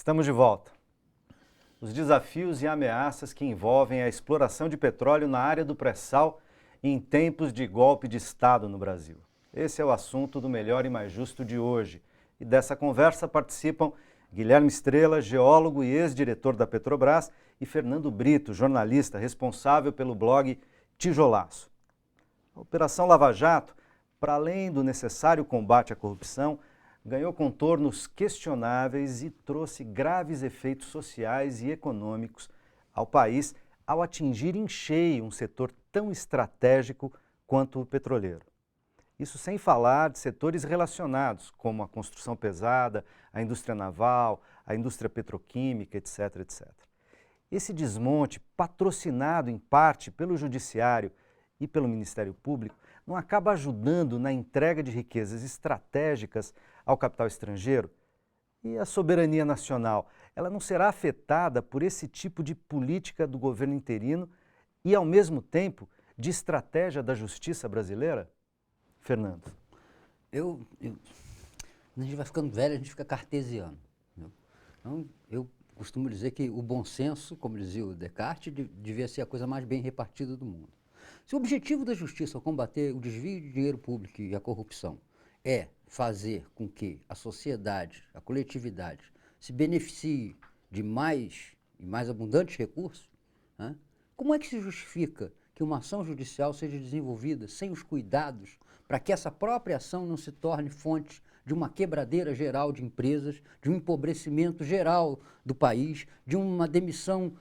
Estamos de volta. Os desafios e ameaças que envolvem a exploração de petróleo na área do pré-sal em tempos de golpe de Estado no Brasil. Esse é o assunto do Melhor e Mais Justo de hoje. E dessa conversa participam Guilherme Estrela, geólogo e ex-diretor da Petrobras, e Fernando Brito, jornalista responsável pelo blog Tijolaço. A Operação Lava Jato, para além do necessário combate à corrupção, ganhou contornos questionáveis e trouxe graves efeitos sociais e econômicos ao país ao atingir em cheio um setor tão estratégico quanto o petroleiro. Isso sem falar de setores relacionados, como a construção pesada, a indústria naval, a indústria petroquímica, etc, etc. Esse desmonte, patrocinado em parte pelo Judiciário e pelo Ministério Público, não acaba ajudando na entrega de riquezas estratégicas ao capital estrangeiro? E a soberania nacional, ela não será afetada por esse tipo de política do governo interino e, ao mesmo tempo, de estratégia da justiça brasileira? Fernando. A gente vai ficando velho, a gente fica cartesiano. Entendeu? Então, eu costumo dizer que o bom senso, como dizia o Descartes, devia ser a coisa mais bem repartida do mundo. Se o objetivo da justiça ao combater o desvio de dinheiro público e a corrupção é fazer com que a sociedade, a coletividade, se beneficie de mais e mais abundantes recursos, né? Como é que se justifica que uma ação judicial seja desenvolvida sem os cuidados para que essa própria ação não se torne fonte de uma quebradeira geral de empresas, de um empobrecimento geral do país, de uma demissão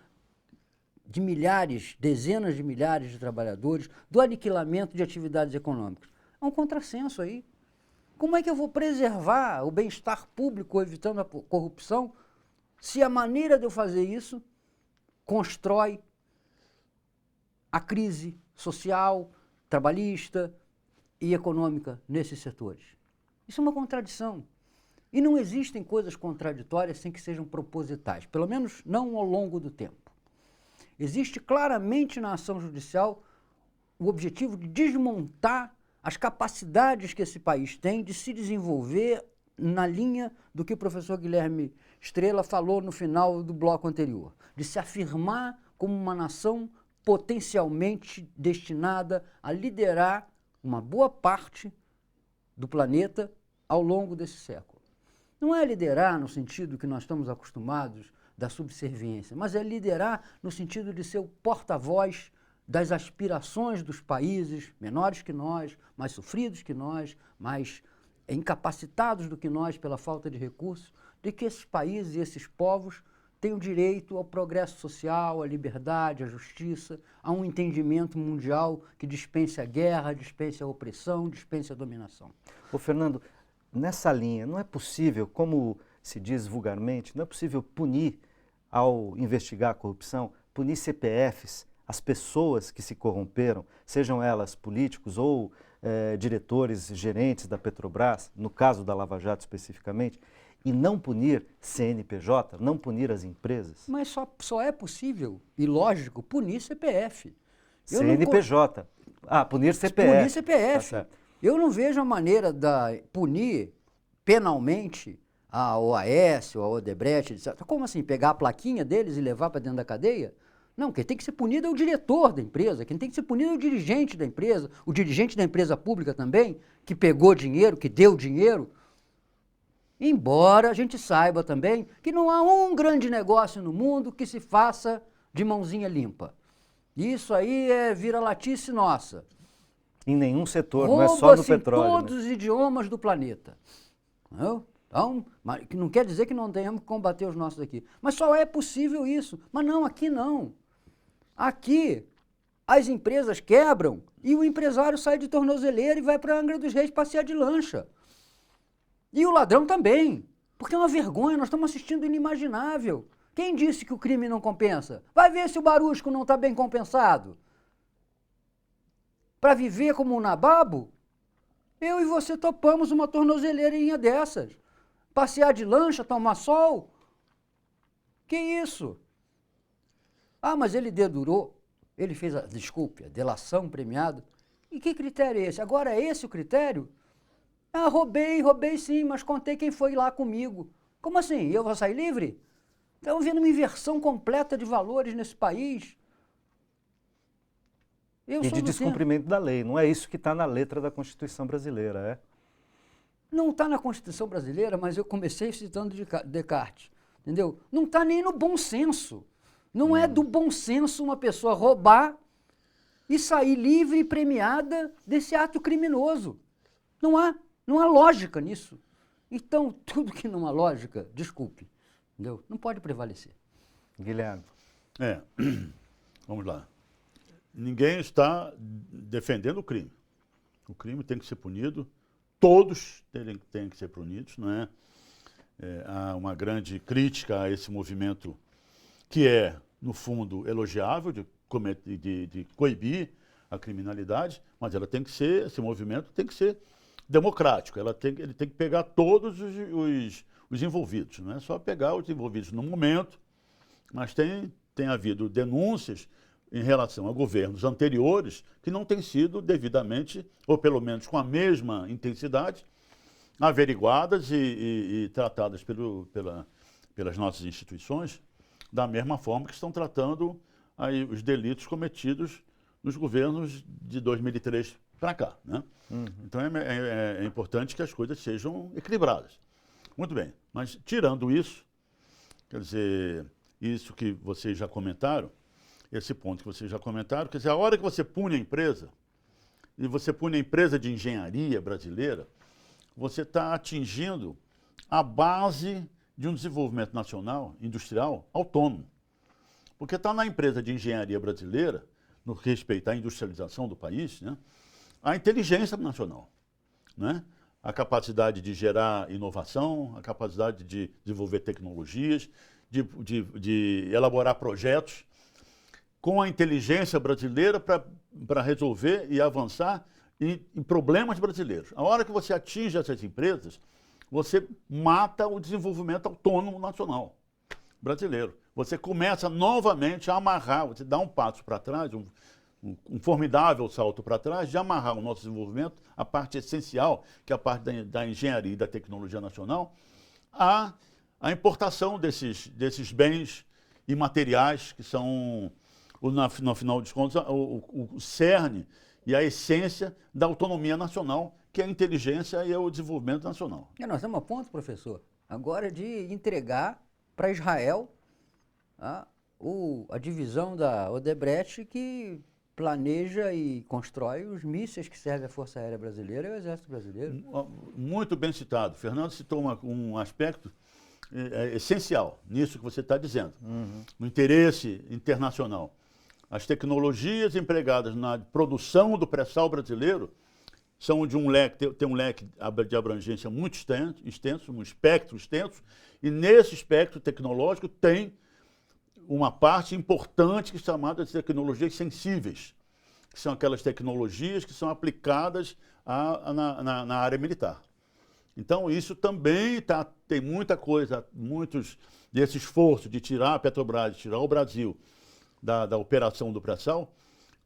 de milhares, dezenas de milhares de trabalhadores, do aniquilamento de atividades econômicas? É um contrassenso aí. Como é que eu vou preservar o bem-estar público evitando a corrupção se a maneira de eu fazer isso constrói a crise social, trabalhista e econômica nesses setores? Isso é uma contradição. E não existem coisas contraditórias sem que sejam propositais, pelo menos não ao longo do tempo. Existe claramente na ação judicial o objetivo de desmontar as capacidades que esse país tem de se desenvolver na linha do que o professor Guilherme Estrela falou no final do bloco anterior, de se afirmar como uma nação potencialmente destinada a liderar uma boa parte do planeta ao longo desse século. Não é liderar no sentido que nós estamos acostumados da subserviência, mas é liderar no sentido de ser o porta-voz das aspirações dos países menores que nós, mais sofridos que nós, mais incapacitados do que nós pela falta de recursos, de que esses países e esses povos têm o direito ao progresso social, à liberdade, à justiça, a um entendimento mundial que dispense a guerra, dispense a opressão, dispense a dominação. Ô Fernando, nessa linha, não é possível, como se diz vulgarmente, não é possível punir, ao investigar a corrupção, punir CPFs, as pessoas que se corromperam, sejam elas políticos ou diretores, gerentes da Petrobras, no caso da Lava Jato especificamente, e não punir CNPJ, não punir as empresas? Mas só é possível e lógico punir CPF. CNPJ. Punir CPF. Punir CPF. Tá, eu não vejo a maneira de punir penalmente a OAS ou a Odebrecht, etc. Como assim? Pegar a plaquinha deles e levar para dentro da cadeia? Não, quem tem que ser punido é o diretor da empresa, quem tem que ser punido é o dirigente da empresa, o dirigente da empresa pública também, que pegou dinheiro, que deu dinheiro. Embora a gente saiba também que não há um grande negócio no mundo que se faça de mãozinha limpa. Isso aí é vira-latice nossa. Em nenhum setor, não é só no petróleo. Rouba-se todos os idiomas do planeta. Não? Então, não quer dizer que não tenhamos que combater os nossos aqui. Mas só é possível isso. Mas não, aqui não. Aqui, as empresas quebram e o empresário sai de tornozeleira e vai para Angra dos Reis passear de lancha. E o ladrão também. Porque é uma vergonha, nós estamos assistindo o inimaginável. Quem disse que o crime não compensa? Vai ver se o Barusco não está bem compensado. Para viver como um nababo, eu e você topamos uma tornozeleirinha dessas. Passear de lancha, tomar sol? Que isso? Mas ele dedurou, ele fez a delação premiada. E que critério é esse? Agora é esse o critério? Roubei sim, mas contei quem foi lá comigo. Como assim? Eu vou sair livre? Estamos vendo uma inversão completa de valores nesse país. Eu E sou de do tempo. descumprimento da lei. Não é isso que está na letra da Constituição brasileira, é? Não está na Constituição brasileira, mas eu comecei citando Descartes, entendeu? Não está nem no bom senso. Não é do bom senso uma pessoa roubar e sair livre e premiada desse ato criminoso. Não há lógica nisso. Então, tudo que não há lógica, desculpe, entendeu? Não pode prevalecer. Guilherme. Vamos lá. Ninguém está defendendo o crime. O crime tem que ser punido. Todos têm que ser punidos, não é? Há uma grande crítica a esse movimento que é, no fundo, elogiável de coibir a criminalidade, mas esse movimento tem que ser democrático. Ele tem que pegar todos os envolvidos, não é só pegar os envolvidos no momento, mas tem havido denúncias em relação a governos anteriores que não têm sido devidamente, ou pelo menos com a mesma intensidade, averiguadas e tratadas pelas nossas instituições da mesma forma que estão tratando aí os delitos cometidos nos governos de 2003 para cá, né? Então é importante que as coisas sejam equilibradas. Muito bem, mas tirando isso, quer dizer, isso que vocês já comentaram, esse ponto que vocês já comentaram, quer dizer, a hora que você pune a empresa, e você pune a empresa de engenharia brasileira, você está atingindo a base de um desenvolvimento nacional, industrial, autônomo. Porque está na empresa de engenharia brasileira, no que respeita à industrialização do país, né, a inteligência nacional, né, a capacidade de gerar inovação, a capacidade de desenvolver tecnologias, de elaborar projetos com a inteligência brasileira para resolver e avançar em problemas brasileiros. A hora que você atinge essas empresas, você mata o desenvolvimento autônomo nacional brasileiro. Você começa novamente a amarrar, você dá um passo para trás, um formidável salto para trás, de amarrar o nosso desenvolvimento, a parte essencial, que é a parte da engenharia e da tecnologia nacional, a importação desses bens imateriais que são, no final dos contos, o cerne e a essência da autonomia nacional, que é a inteligência e é o desenvolvimento nacional. Nós estamos a ponto, professor, agora de entregar para Israel a divisão da Odebrecht, que planeja e constrói os mísseis que servem à Força Aérea Brasileira e ao Exército Brasileiro. Muito bem citado. Fernando citou um aspecto essencial nisso que você está dizendo, no interesse internacional. As tecnologias empregadas na produção do pré-sal brasileiro são de tem um leque de abrangência muito extenso, um espectro extenso, e nesse espectro tecnológico tem uma parte importante que é chamada de tecnologias sensíveis, que são aquelas tecnologias que são aplicadas na área militar. Então, isso também tem muita coisa, muitos desse esforço de tirar a Petrobras, de tirar o Brasil da operação do pré-sal,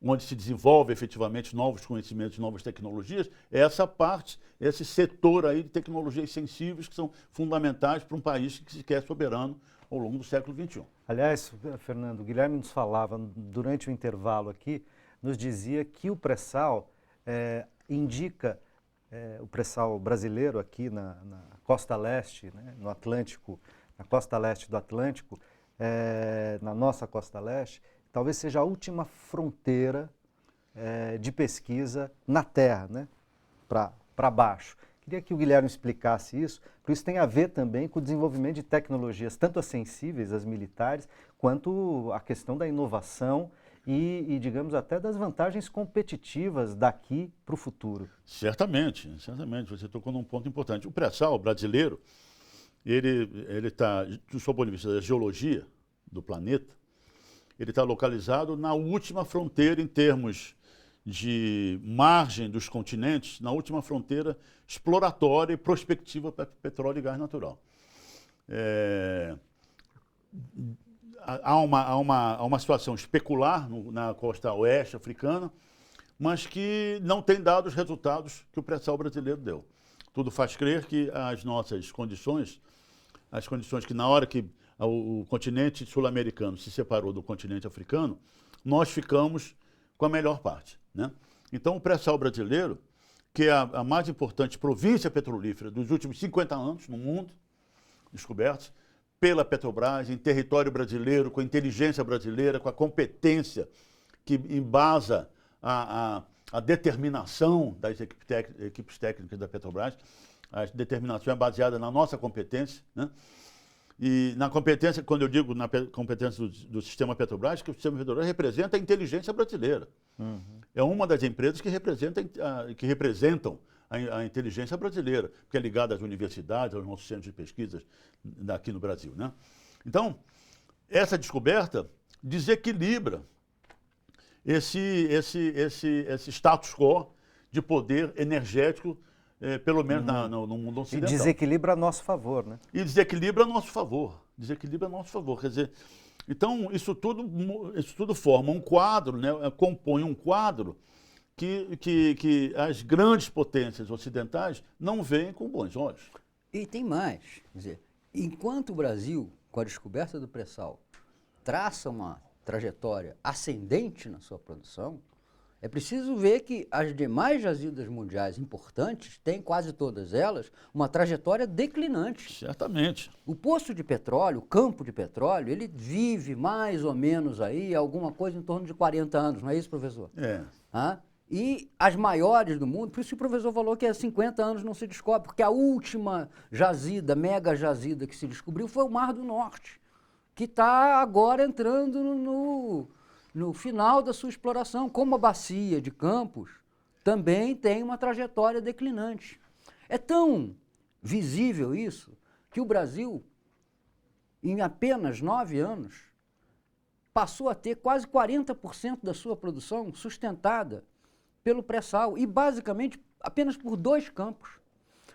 onde se desenvolve efetivamente novos conhecimentos, novas tecnologias, é essa parte, esse setor aí de tecnologias sensíveis que são fundamentais para um país que se quer soberano ao longo do século XXI. Aliás, Fernando, o Guilherme nos falava, durante o intervalo aqui, nos dizia que o pré-sal indica, o pré-sal brasileiro aqui na costa leste, né, no Atlântico, na costa leste do Atlântico, na nossa costa leste, talvez seja a última fronteira de pesquisa na Terra, né, para baixo. Queria que o Guilherme explicasse isso, porque isso tem a ver também com o desenvolvimento de tecnologias, tanto as sensíveis, as militares, quanto a questão da inovação e, digamos, até das vantagens competitivas daqui para o futuro. Certamente, certamente. Você tocou num ponto importante. O pré-sal brasileiro, ele está, do ponto de vista da geologia do planeta, ele está localizado na última fronteira em termos de margem dos continentes, na última fronteira exploratória e prospectiva para petróleo e gás natural. Há uma situação especular na costa oeste africana, mas que não tem dado os resultados que o pré-sal brasileiro deu. Tudo faz crer que as nossas condições, as condições que na hora que o continente sul-americano se separou do continente africano, nós ficamos com a melhor parte, né? Então, o pré-sal brasileiro, que é a mais importante província petrolífera dos últimos 50 anos no mundo, descobertos pela Petrobras, em território brasileiro, com a inteligência brasileira, com a competência que embasa a determinação das equipes técnicas da Petrobras. A determinação é baseada na nossa competência, né? E na competência, quando eu digo na competência do sistema Petrobras, que o sistema Petrobras representa a inteligência brasileira. É uma das empresas que representam a inteligência brasileira, que é ligada às universidades, aos nossos centros de pesquisa aqui no Brasil, né? Então, essa descoberta desequilibra esse status quo de poder energético, pelo menos no mundo E ocidental. desequilibra a nosso favor, né? E desequilibra a nosso favor. Desequilibra a nosso favor. Quer dizer, então, isso tudo forma um quadro, né? Compõe um quadro que as grandes potências ocidentais não veem com bons olhos. E tem mais, quer dizer, enquanto o Brasil, com a descoberta do pré-sal, traça uma trajetória ascendente na sua produção, é preciso ver que as demais jazidas mundiais importantes têm, quase todas elas, uma trajetória declinante. Certamente. O poço de petróleo, o campo de petróleo, ele vive mais ou menos aí alguma coisa em torno de 40 anos, não é isso, professor? É. E as maiores do mundo, por isso que o professor falou que há 50 anos não se descobre, porque a última jazida, mega jazida que se descobriu foi o Mar do Norte, que está agora entrando no final da sua exploração, como a bacia de Campos também tem uma trajetória declinante. É tão visível isso que o Brasil, em apenas 9 anos, passou a ter quase 40% da sua produção sustentada pelo pré-sal e basicamente apenas por 2 campos.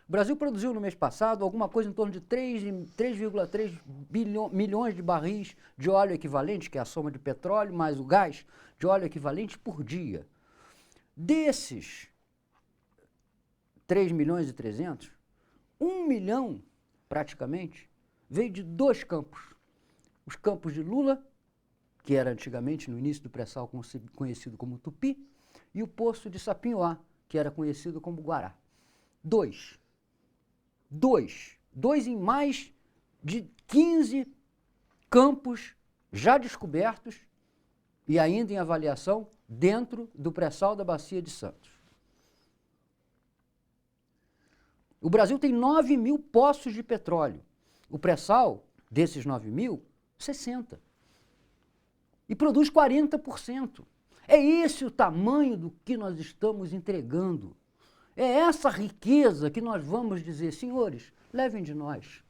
O Brasil produziu no mês passado alguma coisa em torno de 3,3 milhões de barris de óleo equivalente, que é a soma de petróleo mais o gás, de óleo equivalente por dia. Desses 3 milhões e 300, 1 milhão praticamente veio de 2 campos. Os campos de Lula, que era antigamente no início do pré-sal conhecido como Tupi, e o poço de Sapinhoá, que era conhecido como Guará. 2 em mais de 15 campos já descobertos e ainda em avaliação dentro do pré-sal da Bacia de Santos. O Brasil tem 9 mil poços de petróleo. O pré-sal, desses 9 mil, 60. E produz 40%. É esse o tamanho do que nós estamos entregando. É essa riqueza que nós vamos dizer, senhores, levem de nós.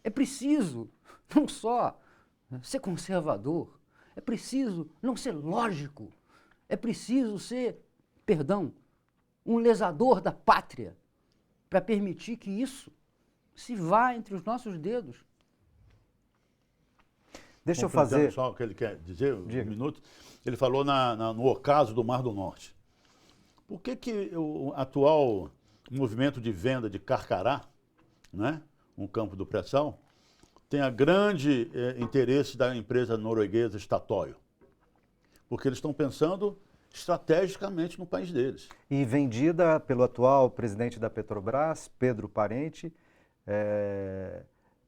É preciso não só ser conservador, é preciso não ser lógico, é preciso ser, um lesador da pátria, para permitir que isso se vá entre os nossos dedos. Deixa eu fazer... Só o que ele quer dizer, Diga. um minuto. Ele falou no ocaso do Mar do Norte. Por que o atual movimento de venda de Carcará, né, um campo do pré-sal, tem a grande interesse da empresa norueguesa Statoil? Porque eles estão pensando estrategicamente no país deles. E vendida pelo atual presidente da Petrobras, Pedro Parente,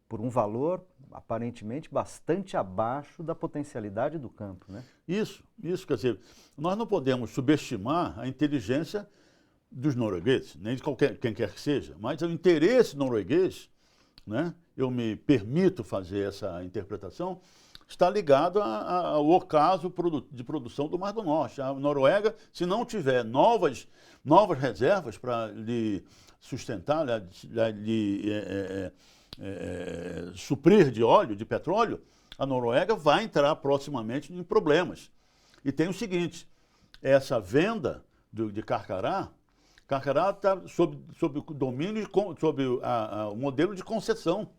por um valor aparentemente bastante abaixo da potencialidade do campo, né? Isso, quer dizer, nós não podemos subestimar a inteligência dos noruegueses, nem de quem quer que seja, mas o interesse norueguês, né, eu me permito fazer essa interpretação, está ligado ao ocaso de produção do Mar do Norte. A Noruega, se não tiver novas reservas para lhe sustentar, suprir de óleo, de petróleo, a Noruega vai entrar proximamente em problemas. E tem o seguinte, essa venda de Carcará está sob o domínio, sob o modelo de concessão,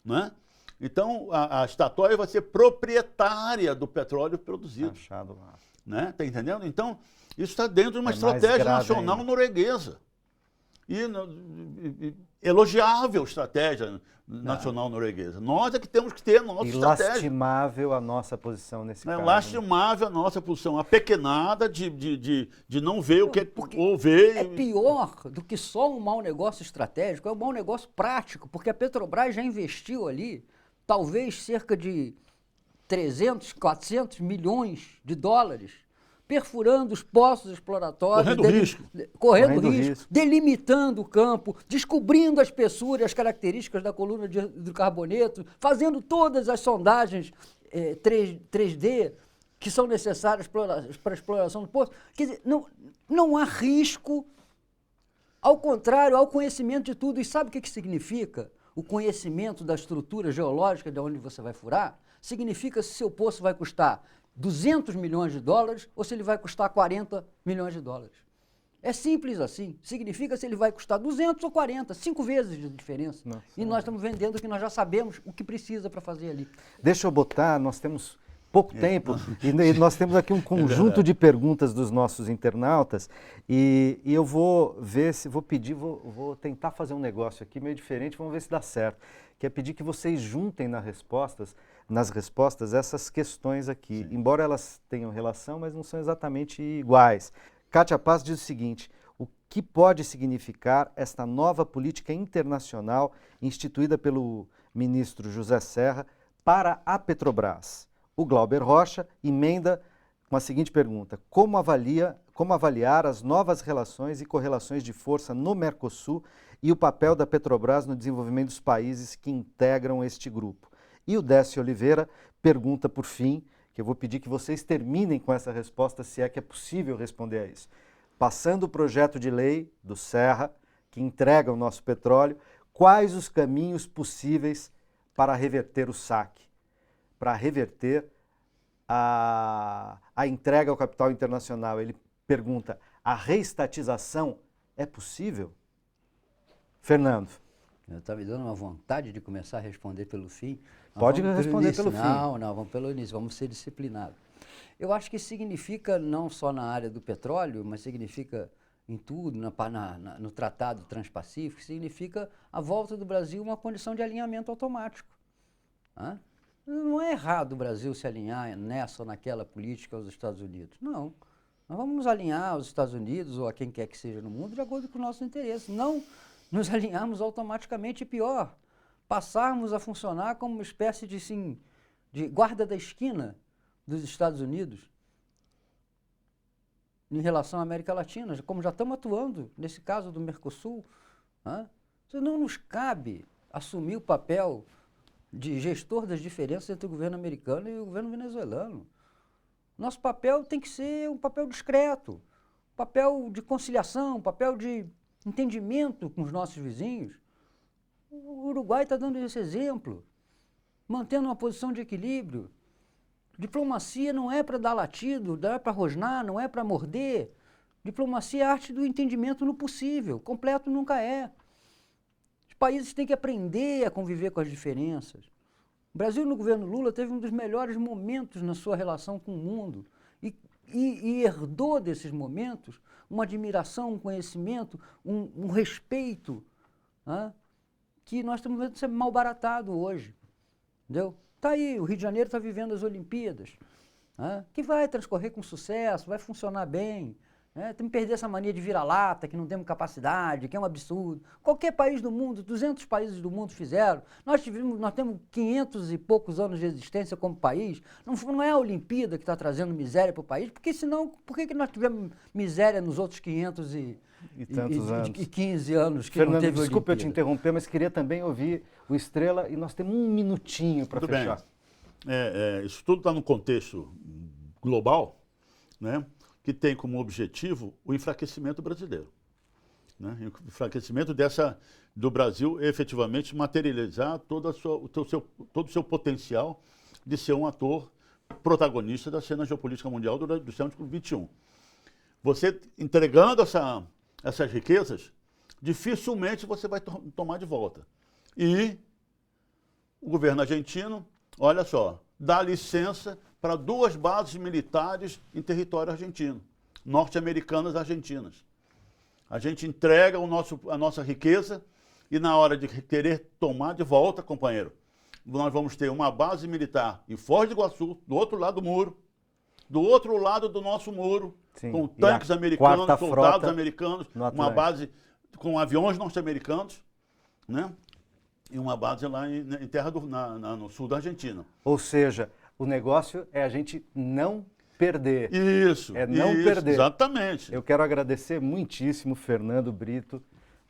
né? Então, a Statoil vai ser proprietária do petróleo produzido. Achado lá. Né? Tá entendendo? Então, isso está dentro de uma É mais estratégia grave nacional ainda. norueguesa. elogiável estratégia nacional norueguesa. Nós é que temos que ter a nossa E estratégia. lastimável a nossa posição nesse É caso. lastimável a nossa posição apequenada de não ver o que ou ver. É pior do que só um mau negócio estratégico, é um mau negócio prático, porque a Petrobras já investiu ali talvez cerca de 300, 400 milhões de dólares, perfurando os poços exploratórios, correndo risco, delimitando o campo, descobrindo a espessura e as características da coluna do carboneto, fazendo todas as sondagens 3D que são necessárias para a exploração do poço. Quer dizer, não há risco, ao contrário, há o conhecimento de tudo. E sabe o que significa o conhecimento da estrutura geológica de onde você vai furar? Significa se seu poço vai custar 200 milhões de dólares ou se ele vai custar 40 milhões de dólares. É simples assim. Significa se ele vai custar 200 ou 40, 5 vezes de diferença. Nossa, e nós estamos vendendo o que nós já sabemos o que precisa para fazer ali. Deixa eu botar, nós temos pouco tempo e nós temos aqui um conjunto de perguntas dos nossos internautas e eu vou ver se, vou tentar fazer um negócio aqui meio diferente, vamos ver se dá certo, que é pedir que vocês juntem nas respostas essas questões aqui, embora elas tenham relação, mas não são exatamente iguais. Kátia Paz diz o seguinte: o que pode significar esta nova política internacional instituída pelo ministro José Serra para a Petrobras? O Glauber Rocha emenda com a seguinte pergunta: como avaliar as novas relações e correlações de força no Mercosul e o papel da Petrobras no desenvolvimento dos países que integram este grupo? E o Décio Oliveira pergunta, por fim, que eu vou pedir que vocês terminem com essa resposta, se é que é possível responder a isso. Passando o projeto de lei do Serra, que entrega o nosso petróleo, quais os caminhos possíveis para reverter o saque, para reverter a entrega ao capital internacional? Ele pergunta: a reestatização é possível? Fernando. Está me dando uma vontade de começar a responder pelo fim. Pode responder pelo fim. Não, vamos pelo início, vamos ser disciplinados. Eu acho que significa, não só na área do petróleo, mas significa em tudo, no Tratado Transpacífico, significa a volta do Brasil a uma condição de alinhamento automático. Não é errado o Brasil se alinhar nessa ou naquela política aos Estados Unidos. Não. Nós vamos nos alinhar aos Estados Unidos ou a quem quer que seja no mundo de acordo com os nossos interesses. Não nos alinharmos automaticamente, e pior, passarmos a funcionar como uma espécie de guarda da esquina dos Estados Unidos em relação à América Latina, como já estamos atuando nesse caso do Mercosul. Não nos cabe assumir o papel de gestor das diferenças entre o governo americano e o governo venezuelano. Nosso papel tem que ser um papel discreto, um papel de conciliação, um papel de entendimento com os nossos vizinhos. O Uruguai está dando esse exemplo, mantendo uma posição de equilíbrio. Diplomacia não é para dar latido, não é para rosnar, não é para morder. Diplomacia é a arte do entendimento no possível, completo nunca é. Os países têm que aprender a conviver com as diferenças. O Brasil, no governo Lula, teve um dos melhores momentos na sua relação com o mundo e herdou desses momentos uma admiração, um conhecimento, um respeito, que nós estamos vendo ser malbaratado hoje. Entendeu? Está aí, o Rio de Janeiro está vivendo as Olimpíadas, que vai transcorrer com sucesso, vai funcionar bem. Temos que perder essa mania de vira-lata, que não temos capacidade, que é um absurdo. Qualquer país do mundo, 200 países do mundo fizeram. Nós temos 500 e poucos anos de existência como país. Não é a Olimpíada que está trazendo miséria para o país, porque senão, por que nós tivemos miséria nos outros 500 e 15 anos que Fernando, não teve desculpa Olimpíada? eu te interromper, mas queria também ouvir o Estrela e nós temos um minutinho para fechar. Isso tudo está no contexto global, né, que tem como objetivo o enfraquecimento brasileiro. Né? O enfraquecimento do Brasil efetivamente materializar todo o seu potencial de ser um ator protagonista da cena geopolítica mundial do século XXI. Você entregando essas riquezas, dificilmente você vai tomar de volta. E o governo argentino, olha só, dá licença para 2 bases militares em território argentino, norte-americanas argentinas. A gente entrega a nossa riqueza e na hora de querer tomar de volta, companheiro, nós vamos ter uma base militar em Foz do Iguaçu, do outro lado do muro, do outro lado do nosso muro, Sim. com tanques americanos, quarta soldados frota americanos, no uma Atlântico. base com aviões norte-americanos, né? E uma base lá em terra no sul da Argentina. Ou seja, o negócio é a gente não perder. Isso. É não perder. Exatamente. Eu quero agradecer muitíssimo Fernando Brito,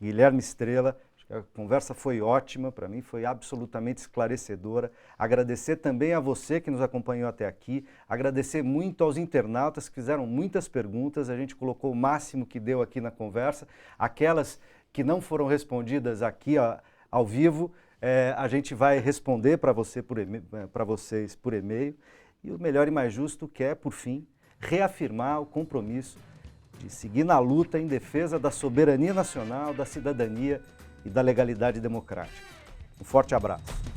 Guilherme Estrela. A conversa foi ótima, para mim foi absolutamente esclarecedora. Agradecer também a você que nos acompanhou até aqui. Agradecer muito aos internautas que fizeram muitas perguntas. A gente colocou o máximo que deu aqui na conversa. Aquelas que não foram respondidas aqui ao vivo, a gente vai responder para vocês por e-mail. E o melhor e mais justo quer, por fim, reafirmar o compromisso de seguir na luta em defesa da soberania nacional, da cidadania e da legalidade democrática. Um forte abraço.